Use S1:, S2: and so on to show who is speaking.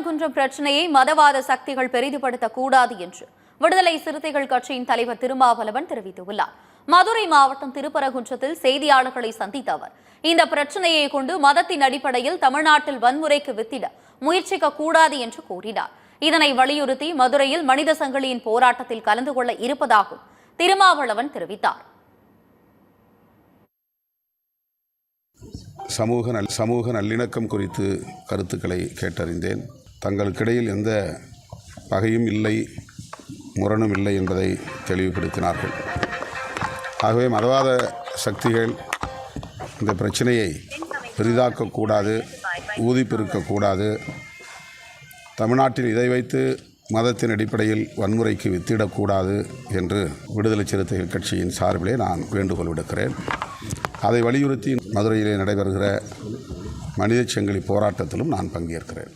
S1: திருப்பரங்குன்றம் பிரச்சினையை மதவாத சக்திகள் பெரிதுபடுத்தக்கூடாது என்று விடுதலை சிறுத்தைகள் கட்சியின் தலைவர் திருமாவளவன் தெரிவித்துள்ளார். மதுரை மாவட்டம் திருப்பரங்குன்றத்தில் செய்தியாளர்களை சந்தித்த அவர் இந்த பிரச்சினையை கொண்டு மதத்தின் அடிப்படையில் தமிழ்நாட்டில் வன்முறைக்கு வித்திட முயற்சிக்கக்கூடாது என்று கூறினார். இதனை வலியுறுத்தி மதுரையில் மனித சங்கிலியின் போராட்டத்தில் கலந்து கொள்ள இருப்பதாகவும் திருமாவளவன் தெரிவித்தார்.
S2: சமூக நல்லிணக்கம் குறித்து கருத்துக்களை கேட்டறிந்தேன். தங்களுக்கிடையில் எந்த பகையும் இல்லை, முரணும் இல்லை என்பதை தெளிவுபடுத்தினார்கள். ஆகவே மதவாத சக்திகள் இந்த பிரச்சனையை பெரிதாக்கக்கூடாது, ஊதிப்பெருக்கக்கூடாது. தமிழ்நாட்டில் இதை வைத்து மதத்தின் அடிப்படையில் வன்முறைக்கு வித்திடக்கூடாது என்று விடுதலை சிறுத்தைகள் கட்சியின் சார்பிலே நான் வேண்டுகோள் விடுக்கிறேன். அதை வலியுறுத்தி மதுரையிலே நடைபெறுகிற மனித சங்கிலி போராட்டத்திலும் நான் பங்கேற்கிறேன்.